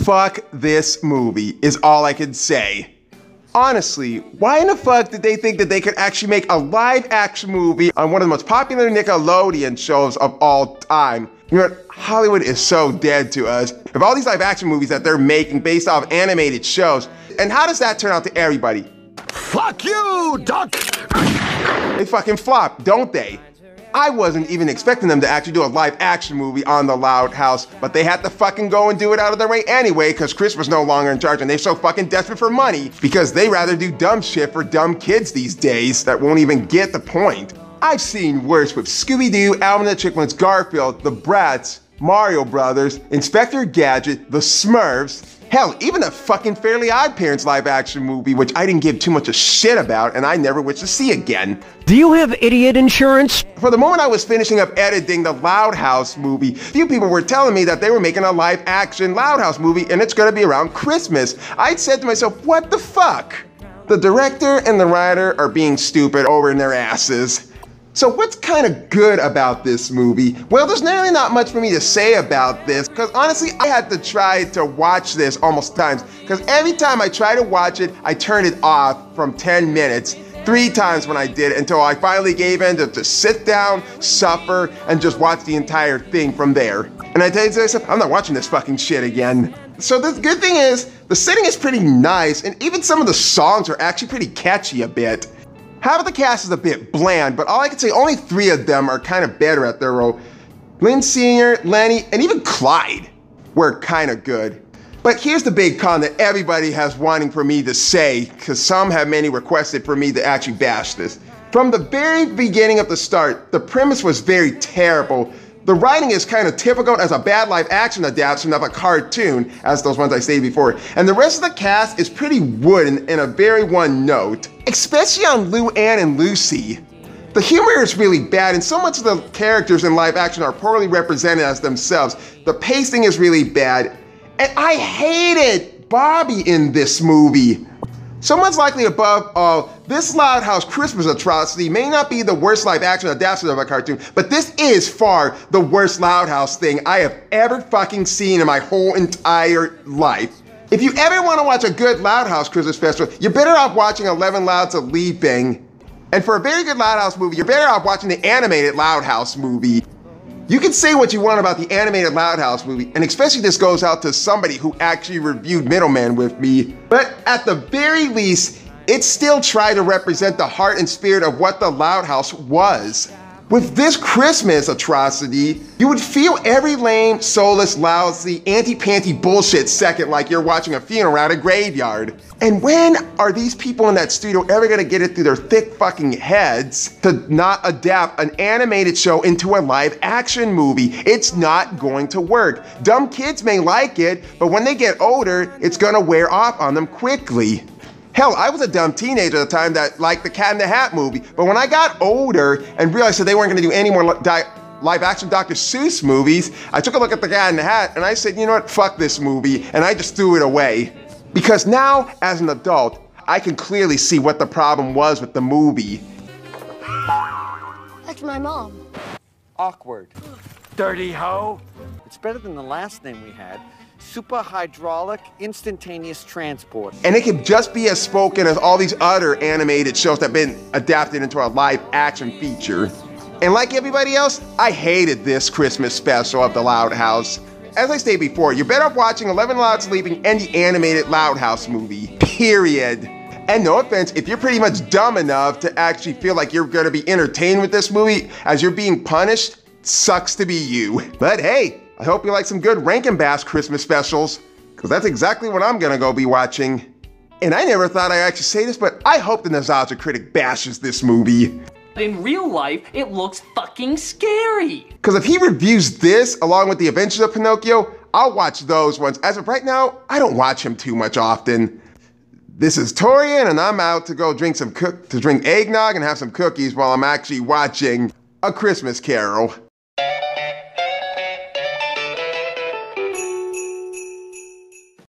Fuck this movie is all I can say. Honestly, why in the fuck did they think that they could actually make a live action movie on one of the most popular Nickelodeon shows of all time? You know what? Hollywood is so dead to us. Of all these live action movies that they're making based off animated shows, and how does that turn out to everybody? Fuck you, Duck! They fucking flop, don't they? I wasn't even expecting them to actually do a live action movie on the Loud House, but they had to fucking go and do it out of their way anyway because Chris was no longer in charge and they're so fucking desperate for money because they rather do dumb shit for dumb kids these days that won't even get the point. I've seen worse with Scooby-Doo, Alvin and the Chipmunks, Garfield, the Bratz, Mario Brothers, Inspector Gadget, the Smurfs, hell, even a fucking Fairly Odd Parents live action movie, which I didn't give too much a shit about and I never wish to see again. Do you have idiot insurance? For the moment I was finishing up editing the Loud House movie, few people were telling me that they were making a live action Loud House movie and it's gonna be around Christmas. I said to myself, what the fuck? The director and the writer are being stupid over in their asses. So what's kind of good about this movie? Well, there's really not much for me to say about this, because honestly, I had to try to watch this almost times, because every time I try to watch it, I turn it off from 10 minutes. 3 times when I did it, until I finally gave in to just sit down, suffer, and just watch the entire thing from there. And I tell you myself, I'm not watching this fucking shit again. So the good thing is, the setting is pretty nice, and even some of the songs are actually pretty catchy a bit. Half of the cast is a bit bland, but all I can say, only 3 of them are kind of better at their role. Lynn Sr., Lenny, and even Clyde were kind of good. But here's the big con that everybody has wanting for me to say, because some have many requested for me to actually bash this. From the very beginning of the start, the premise was very terrible. The writing is kind of typical as a bad live action adaptation of a cartoon, as those ones I stated before. And the rest of the cast is pretty wooden in a very one note, especially on Lou Ann and Lucy. The humor is really bad and so much of the characters in live action are poorly represented as themselves. The pacing is really bad. And I hated Bobby in this movie. So much likely above all, this Loud House Christmas atrocity may not be the worst live action adaptation of a cartoon, but this is far the worst Loud House thing I have ever fucking seen in my whole entire life. If you ever want to watch a good Loud House Christmas special, you're better off watching 11 Louds of Leaping. And for a very good Loud House movie, you're better off watching the animated Loud House movie. You can say what you want about the animated Loud House movie, and especially this goes out to somebody who actually reviewed Middleman with me, but at the very least, it still tried to represent the heart and spirit of what the Loud House was. With this Christmas atrocity, you would feel every lame, soulless, lousy, anti-panty bullshit second like you're watching a funeral at a graveyard. And when are these people in that studio ever gonna get it through their thick fucking heads to not adapt an animated show into a live action movie? It's not going to work. Dumb kids may like it, but when they get older, it's gonna wear off on them quickly. Hell, I was a dumb teenager at the time that liked the Cat in the Hat movie, but when I got older and realized that they weren't gonna do any more live action Dr. Seuss movies, I took a look at the Cat in the Hat and I said, you know what, fuck this movie, and I just threw it away. Because now, as an adult, I can clearly see what the problem was with the movie. That's my mom. Awkward. Dirty hoe. It's better than the last name we had. Super hydraulic, instantaneous transport. And it can just be as spoken as all these other animated shows that have been adapted into a live action feature. And like everybody else, I hated this Christmas special of the Loud House. As I stated before, you're better off watching 11 Loud Sleeping and the animated Loud House movie, period. And no offense, if you're pretty much dumb enough to actually feel like you're gonna be entertained with this movie as you're being punished, sucks to be you. But hey, I hope you like some good Rankin Bass Christmas specials, because that's exactly what I'm gonna go be watching. And I never thought I'd actually say this, but I hope the Nostalgia Critic bashes this movie. In real life, it looks fucking scary. Because if he reviews this along with The Adventures of Pinocchio, I'll watch those ones. As of right now, I don't watch him too much often. This is Taurean, and I'm out to go drink eggnog and have some cookies while I'm actually watching A Christmas Carol.